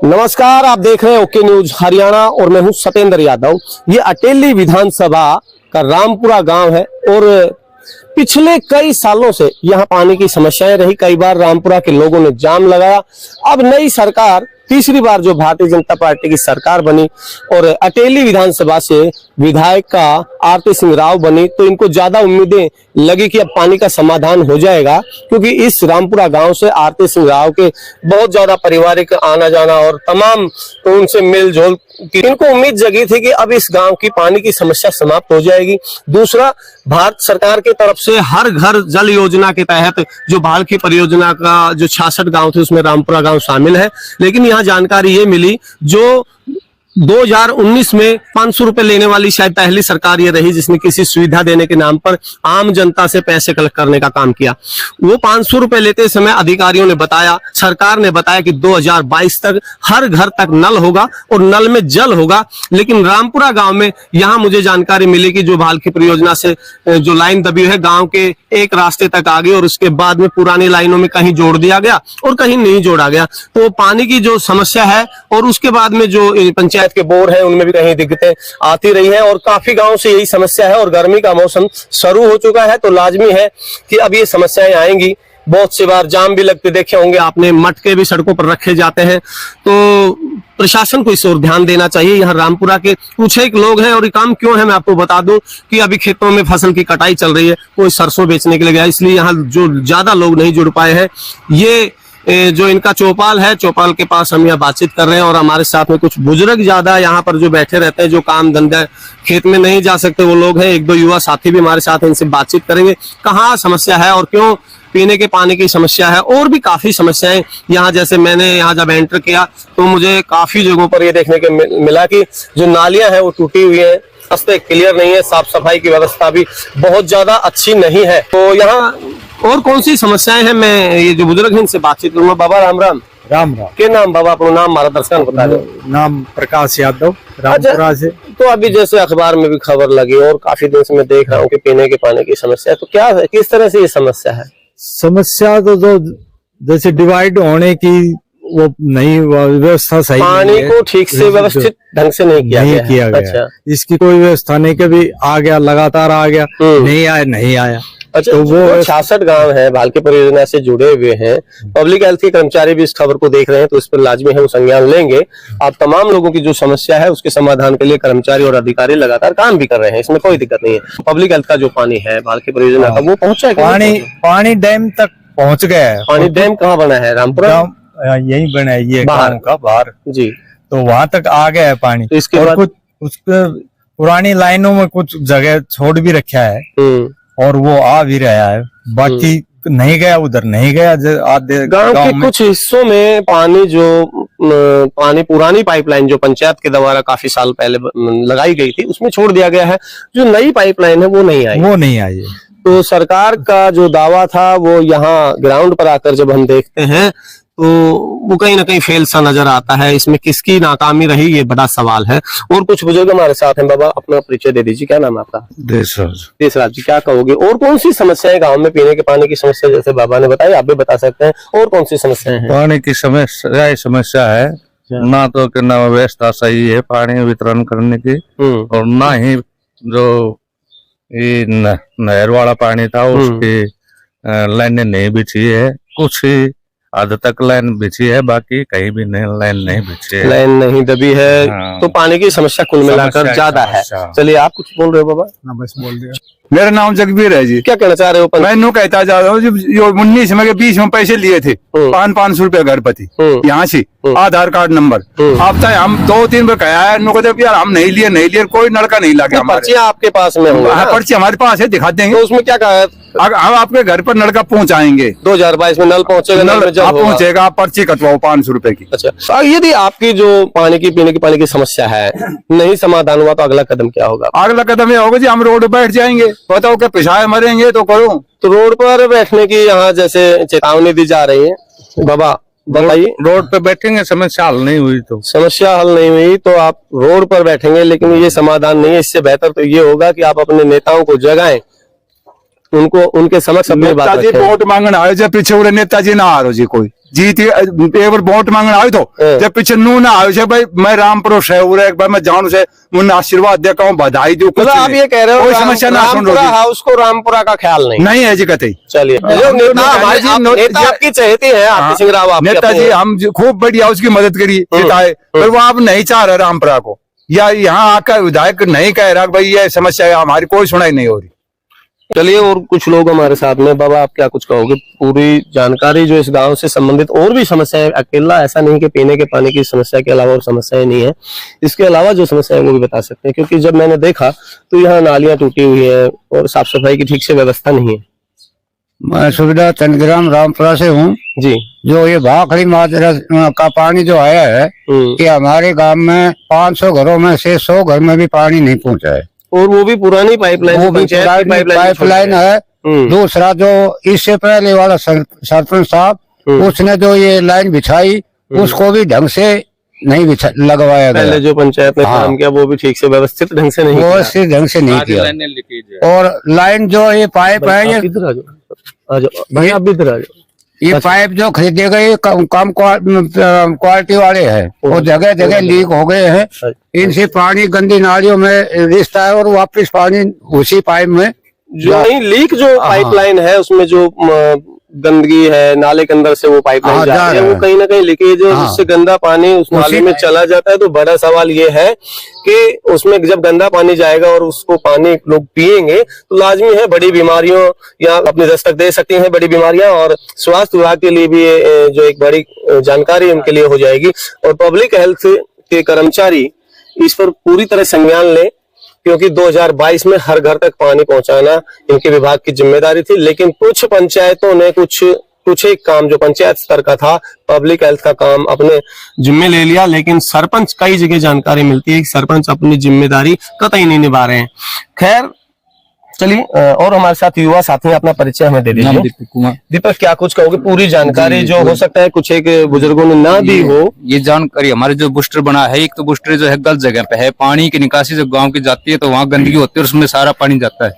नमस्कार, आप देख रहे हैं ओके न्यूज हरियाणा और मैं हूं सतेंद्र यादव। ये अटेली विधानसभा का रामपुरा गांव है और पिछले कई सालों से यहां पानी की समस्याएं रही। कई बार रामपुरा के लोगों ने जाम लगाया। अब नई सरकार, तीसरी बार जो भारतीय जनता पार्टी की सरकार बनी और अटेली विधानसभा से विधायक का आरती सिंह राव बनी, तो इनको ज्यादा उम्मीदें लगी कि अब पानी का समाधान हो जाएगा, क्योंकि इस रामपुरा गांव से आरती सिंह राव के बहुत ज्यादा पारिवारिक आना जाना और तमाम तो उनसे मिलजुल की इनको उम्मीद जगी थी कि अब इस गांव की पानी की समस्या समाप्त हो जाएगी। दूसरा, भारत सरकार की तरफ से हर घर जल योजना के तहत जो भालकी परियोजना का जो 66 गांव थे उसमें रामपुरा गांव शामिल है। लेकिन यहाँ जानकारी ये मिली, जो 2019 में 500 रुपए लेने वाली शायद पहली सरकार ये रही जिसने किसी सुविधा देने के नाम पर आम जनता से पैसे कलेक्ट करने का काम किया। वो 500 रुपए लेते समय अधिकारियों ने बताया, सरकार ने बताया कि 2022 तक हर घर तक नल होगा और नल में जल होगा। लेकिन रामपुरा गांव में यहाँ मुझे जानकारी मिली कि जो भालकी परियोजना से जो लाइन दबी है गांव के एक रास्ते तक आ गई और उसके बाद में पुरानी लाइनों में कहीं जोड़ दिया गया और कहीं नहीं जोड़ा गया। तो पानी की जो समस्या है और उसके बाद में जो पंचायत के बोर है उनमें भी कहीं दिक्कतें आती रही हैं और काफी गांव से यही समस्या है। और गर्मी का मौसम शुरू हो चुका है तो लाजमी है कि अब ये समस्याएं आएंगी। बहुत सी बार जाम भी लगते देखे होंगे आपने, मटके भी सड़कों पर रखे जाते हैं। तो प्रशासन को इस ओर ध्यान देना चाहिए। यहाँ रामपुरा के कुछ एक लोग हैं और ये काम क्यों है मैं आपको बता दूं कि अभी खेतों में फसल की कटाई चल रही है, कोई सरसों बेचने के लिए गया, इसलिए यहाँ जो ज्यादा लोग नहीं जुड़ पाए हैं। ये जो इनका चौपाल है, चौपाल के पास हम यहाँ बातचीत कर रहे हैं और हमारे साथ में कुछ बुजुर्ग ज्यादा यहाँ पर जो बैठे रहते हैं, जो काम धंधा खेत में नहीं जा सकते वो लोग हैं। एक दो युवा साथी भी हमारे साथ हैं, इनसे बातचीत करेंगे कहाँ समस्या है और क्यों पीने के पानी की समस्या है। और भी काफी समस्याएं यहाँ, जैसे मैंने यहाँ जब एंटर किया तो मुझे काफी जगहों पर ये देखने को मिला कि जो नालियां हैं वो टूटी हुई है, रास्ते क्लियर नहीं है, साफ सफाई की व्यवस्था भी बहुत ज्यादा अच्छी नहीं है। तो यहाँ और कौन सी समस्याएं हैं, मैं ये जो बुजुर्ग हैं इनसे बातचीत करूंगा। बाबा राम राम। राम राम। के नाम बाबा, अपना नाम हमारा दर्शक बता दो। नाम प्रकाश यादव, रामपुरा से। तो अभी जैसे अखबार में भी खबर लगी और काफी दिन से मैं देख रहा हूँ कि पीने के पानी की समस्या है, तो क्या किस तरह से ये समस्या है? समस्या तो जो जैसे डिवाइड होने की वो नहीं व्यवस्था सही, पानी को ठीक से व्यवस्थित ढंग से नहीं किया गया। अच्छा। इसकी कोई व्यवस्था नहीं, कभी आ गया लगातार आ गया, नहीं आया। अच्छा, तो वो 66 गांव है भालकी परियोजना से जुड़े हुए हैं, पब्लिक हेल्थ के कर्मचारी भी इस खबर को देख रहे हैं, तो इस पर लाजमी है वो संज्ञान लेंगे। आप तमाम लोगों की जो समस्या है उसके समाधान के लिए कर्मचारी और अधिकारी लगातार काम भी कर रहे हैं, इसमें कोई दिक्कत नहीं है। पब्लिक हेल्थ का जो पानी है भालकी परियोजना का वो पहुंचा है? पानी डैम तक पहुंच गया है। पानी डैम कहाँ बना है? रामपुरा यही बना है, ये गांव का बाहर जी, तो वहां तक आ गया है पानी। तो इसके बाद कुछ पुरानी लाइनों में कुछ जगह छोड़ भी रखा है और वो आ भी रहा है, बाकी नहीं गया, उधर नहीं गया। आधे गांव के कुछ हिस्सों में पानी पुरानी पाइपलाइन जो पंचायत के द्वारा काफी साल पहले लगाई गई थी उसमें छोड़ दिया गया है। जो नई पाइपलाइन है वो नहीं आई है। तो सरकार का जो दावा था वो यहाँ ग्राउंड पर आकर जब हम देखते हैं तो वो कहीं ना कहीं फेल सा नजर आता है। इसमें किसकी नाकामी रही ये बड़ा सवाल है। और कुछ बुजुर्ग हमारे साथ हैं। बाबा अपना परिचय दे दीजिए, क्या नाम है आपका? देशराज जी, क्या कहोगे और कौन सी समस्याएं गांव में? पीने के पानी की समस्या जैसे बाबा ने बताई, आप भी बता सकते हैं, और कौन सी समस्याएं हैं? पानी की समस्या है ना, तो कि ना व्यवस्था सही है पानी वितरण करने की, और ना ही जो ये नहर वाला पानी था उसकी लाइनें नहीं बिछी है। कुछ ही आध तक लाइन बिछी है, बाकी कहीं भी लाइन नहीं बिछी है, लाइन नहीं दबी है। तो पानी की समस्या कुल मिलाकर ज्यादा है। चलिए, आप कुछ बोल रहे हो बाबा? ना बस बोल दिया। मेरा नाम जगबीर है जी। क्या कहना चाह रहे हो? मैं कहता जा रहा हूँ, जो 19 में के 20 में पैसे लिए थे 500 रुपए घर पति यहाँ से, आधार कार्ड नंबर, अब तक हम 2-3 बार कहा है, यार हम नहीं लिए, कोई लड़का नहीं लगा। पर्ची आपके पास में होगा? पर्ची हमारे पास है, दिखा देंगे। तो उसमें क्या कहा है? हम आपके घर पर नलका पहुंचाएंगे। 2022 में नल पहुंचेगा, आप पहुंचेगा, आप पर्ची कटवाओ 500 रुपए की। अच्छा, यदि आपकी जो पानी की पीने के पानी की समस्या है नहीं समाधान हुआ तो अगला कदम क्या होगा? अगला कदम ये होगा जी, हम रोड बैठ जाएंगे। बताओ क्या पिछाए मरेंगे तो करो। तो रोड पर बैठने की यहाँ जैसे चेतावनी दी जा रही है, बाबा बताइए। रोड पे बैठेंगे, समस्या हल नहीं हुई तो आप रोड पर बैठेंगे, लेकिन ये समाधान नहीं है। इससे बेहतर तो ये होगा कि आप अपने नेताओं को जगाएं, उनको उनके समक्ष अपनी बात रखें। वोट मांगना आए, जब पीछे उड़े नेताजी ना आ रहे जी, कोई जीती एक बार वोट मांगने आयो तो जब पीछे नू ना आयो छे भाई मैं रामपुर से एक बार मैं जानू से मुन्ने आशीर्वाद दे कहूं बधाई दूं मतलब आप ये कह रहे हो कोई समस्या ना सुन रामपुरा हाउस को रामपुरा का ख्याल नहीं है जी कहते चलिए जो नेता हमारे नेता आपकी चहेती है आरती सिंह राव आपके नेताजी हम खूब बढ़िया उसकी मदद करी जिताए पर वो आप नहीं चाह रहे रामपुरा को या यहाँ आकर विधायक नहीं कह रहा भाई ये समस्या है हमारी कोई सुनाई नहीं हो रही। चलिए और कुछ लोग हमारे साथ में। बाबा आप क्या कुछ कहोगे? पूरी जानकारी जो इस गांव से संबंधित और भी समस्याएं, अकेला ऐसा नहीं कि पीने के पानी की समस्या के अलावा और समस्याएं नहीं है, इसके अलावा जो समस्या है वो भी बता सकते हैं। क्योंकि जब मैंने देखा तो यहाँ नालियां टूटी हुई है और साफ सफाई की ठीक से व्यवस्था नहीं है। मैं सुविधा चंद्रग्राम रामपुरा से हूँ जी। जो ये भाखड़ी माजरा का पानी जो आया है कि हमारे गांव में 500 घरों में से 100 घर में भी पानी नहीं पहुंचा है और वो भी पुरानी पाइपलाइन, वो भी पाइपलाइन है। दूसरा जो इससे पहले वाला सरपंच साहब उसने जो ये लाइन बिछाई उसको भी ढंग से नहीं लगवाया गया। पहले जो पंचायत ने काम किया वो भी ठीक से व्यवस्थित ढंग से नहीं किया। और लाइन जो ये पाइप है ये भैया आप इधर आ जाओ। ये पाइप जो खरीदे गए कम क्वालिटी वाले हैं, वो जगह जगह लीक हो गए हैं। इनसे पानी गंदी नालियों में रिश्ता है और वापस पानी उसी पाइप में जो नहीं लीक जो पाइपलाइन है उसमें जो गंदगी है नाले के अंदर से वो पाइपलाइन जा रही है वो कहीं ना कहीं लीकेज है जिससे गंदा पानी उस नाले में चला जाता है। तो बड़ा सवाल ये है कि उसमें जब गंदा पानी जाएगा और उसको पानी लोग पिएंगे तो लाजमी है बड़ी बीमारियों या अपनी दस्तक दे सकती हैं बड़ी बीमारियां। और स्वास्थ्य विभाग के लिए भी जो एक बड़ी जानकारी उनके लिए हो जाएगी। और पब्लिक हेल्थ के कर्मचारी इस पर पूरी तरह संज्ञान लें क्योंकि 2022 में हर घर तक पानी पहुंचाना इनके विभाग की जिम्मेदारी थी। लेकिन कुछ पंचायतों ने कुछ एक काम जो पंचायत स्तर का था पब्लिक हेल्थ का काम अपने जिम्मे ले लिया। लेकिन सरपंच कई जगह जानकारी मिलती है कि सरपंच अपनी जिम्मेदारी कतई नहीं निभा रहे हैं। खैर चलिए और हमारे साथ युवा साथी अपना परिचय हमें दे दीजिए। दीपक कुमार। दीपक क्या कुछ कहोगे? पूरी जानकारी जो हो सकता है कुछ एक बुजुर्गों ने ना दी हो। ये जानकारी हमारे जो बूस्टर बना है, एक तो बूस्टर जो है गलत जगह पे है, पानी की निकासी जो गांव की जाती है तो वहाँ गंदगी होती है और उसमें सारा पानी जाता है।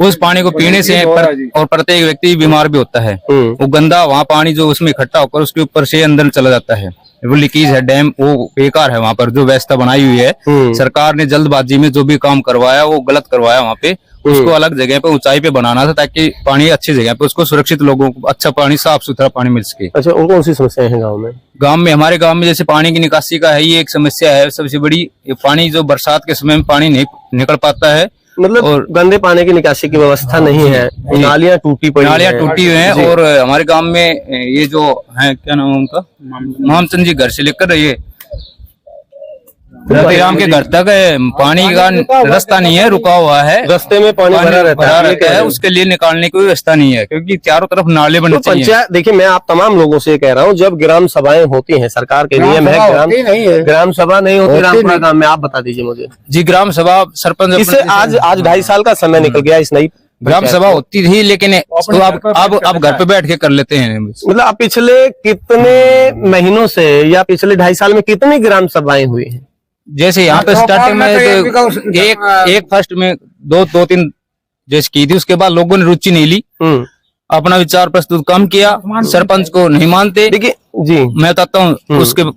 उस पानी को पीने से और प्रत्येक व्यक्ति बीमार भी होता है। वो गंदा वहाँ पानी जो उसमें इकट्ठा होकर उसके ऊपर से अंदर चला जाता है। वो लीकेज है, डैम वो बेकार है। वहाँ पर जो व्यवस्था बनाई हुई है सरकार ने जल्दबाजी में जो भी काम करवाया वो गलत करवाया। वहाँ पे उसको अलग जगह पे ऊंचाई पे बनाना था ताकि पानी अच्छी जगह पे उसको सुरक्षित लोगों को अच्छा पानी साफ सुथरा पानी मिल सके। अच्छा और कौन सी समस्याएं हैं गाँव में? गांव में हमारे गांव में जैसे पानी की निकासी का है, ये एक समस्या है सबसे बड़ी। पानी जो बरसात के समय में पानी नहीं निकल पाता है, मतलब और गंदे पानी की निकासी की व्यवस्था नहीं है, नालियां टूटी पड़ी, नालियां टूटी हुई हैं। और हमारे गांव में ये जो है क्या नाम है उनका, मामचंद जी घर से लेकर ये राम के घर तक पानी का रास्ता नहीं है, रुका हुआ है। रास्ते में पानी भरा रहता है, उसके लिए निकालने की व्यवस्था नहीं है क्योंकि चारों तरफ नाले बने चाहिए। पंचायत देखिए मैं आप तमाम लोगों से कह रहा हूँ जब ग्राम सभाएं होती हैं सरकार के नियम है, ग्राम सभा नहीं होती रामपुरा गांव में, आप बता दीजिए मुझे। जी ग्राम सभा सरपंच इससे आज 2.5 साल का समय निकल गया इस नई ग्राम सभा होती थी लेकिन तो अब घर पे बैठ के कर लेते हैं। मतलब आप पिछले कितने महीनों से या पिछले 2.5 साल में कितनी ग्राम सभाएं हुई हैं? जैसे यहाँ पे स्टार्टिंग में तो एक फर्स्ट में दो तीन जैसे की थी, उसके बाद लोगों ने रुचि नहीं ली, अपना विचार प्रस्तुत कम किया, सरपंच को नहीं मानते। देखिए जी मैं बताता हूँ उसके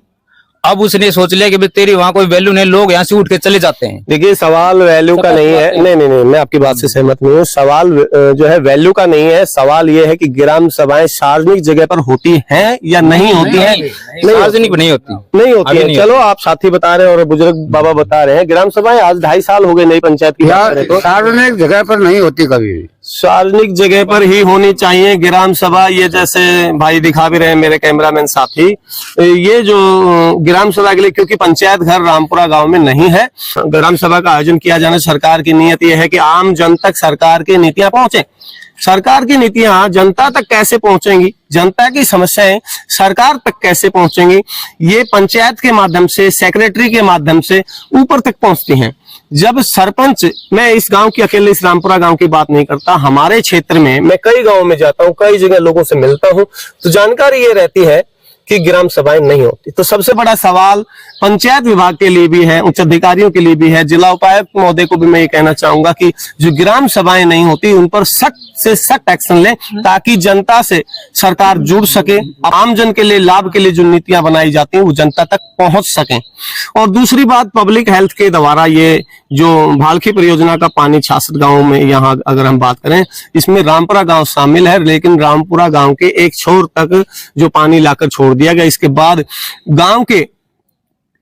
अब उसने सोच लिया कि तेरी वहाँ कोई वैल्यू नहीं, लोग यहाँ से उठ के चले जाते हैं। देखिए सवाल वैल्यू का नहीं है, नहीं मैं आपकी बात से सहमत नहीं हूँ। सवाल जो है वैल्यू का नहीं है, सवाल ये है कि ग्राम सभाएं सार्वजनिक जगह पर होती हैं या नहीं होती हैं? सार्वजनिक नहीं होती है। चलो आप साथी बता रहे हैं और बुजुर्ग बाबा बता रहे हैं ग्राम सभाएं आज 2.5 साल हो गए नई पंचायत की, सार्वजनिक जगह पर नहीं होती कभी भी, सार्वजनिक जगह पर ही होनी चाहिए ग्राम सभा। ये जैसे भाई दिखा भी रहे हैं मेरे कैमरामैन साथी, ये जो ग्राम सभा के लिए क्योंकि पंचायत घर रामपुरा गांव में नहीं है, ग्राम सभा का आयोजन किया जाना सरकार की नीयत ये है कि आम जन तक सरकार की नीतियां पहुंचे। सरकार की नीतियां जनता तक कैसे पहुंचेंगी, जनता की समस्याएं सरकार तक कैसे पहुंचेंगी, ये पंचायत के माध्यम से, सेक्रेटरी के माध्यम से ऊपर तक पहुंचती हैं। जब सरपंच, मैं इस गांव की अकेले इस रामपुरा गांव की बात नहीं करता, हमारे क्षेत्र में मैं कई गांव में जाता हूं, कई जगह लोगों से मिलता हूं, तो जानकारी ये रहती है कि ग्राम सभाएं नहीं होती। तो सबसे बड़ा सवाल पंचायत विभाग के लिए भी है, उच्च अधिकारियों के लिए भी है, जिला उपायुक्त महोदय को भी मैं ये कहना चाहूंगा कि जो ग्राम सभाएं नहीं होती उन पर सख्त से सख्त एक्शन लें, ताकि जनता से सरकार जुड़ सके, आम जन के लिए लाभ के लिए जो नीतियां बनाई जाती हैं वो जनता तक पहुंच सकें। और दूसरी बात, पब्लिक हेल्थ के द्वारा ये जो भालखी परियोजना का पानी 66 गांवों में, यहाँ अगर हम बात करें, इसमें रामपुरा गांव शामिल है, लेकिन रामपुरा गांव के एक छोर तक जो पानी लाकर छोड़ दिया गया। इसके बाद गांव के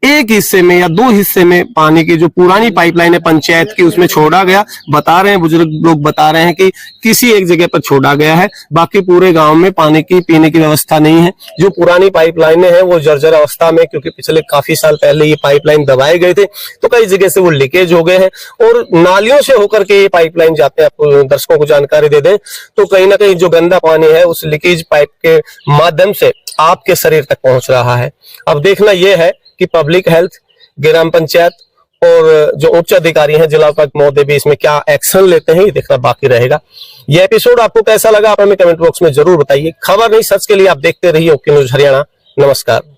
एक हिस्से में या 2 हिस्से में पानी की जो पुरानी पाइपलाइन है पंचायत की, उसमें छोड़ा गया। बता रहे हैं, बुजुर्ग लोग बता रहे हैं कि किसी एक जगह पर छोड़ा गया है, बाकी पूरे गांव में पानी की पीने की व्यवस्था नहीं है। जो पुरानी पाइपलाइनें हैं वो जर्जर अवस्था में, क्योंकि पिछले काफी साल पहले ये पाइपलाइन दबाए गए थे, तो कई जगह से वो लीकेज हो गए हैं और नालियों से होकर के ये पाइपलाइन जाते हैं। आपको दर्शकों को जानकारी दे दें तो कहीं ना कहीं जो गंदा पानी है उस लीकेज पाइप के माध्यम से आपके शरीर तक पहुंच रहा है। अब देखना यह है कि पब्लिक हेल्थ, ग्राम पंचायत और जो उच्च अधिकारी हैं, जिला उपायुक्त महोदय भी इसमें क्या एक्शन लेते हैं, ये देखना बाकी रहेगा। यह एपिसोड आपको कैसा लगा आप हमें कमेंट बॉक्स में जरूर बताइए। खबर नहीं सच के लिए आप देखते रहिए ओके न्यूज हरियाणा। नमस्कार।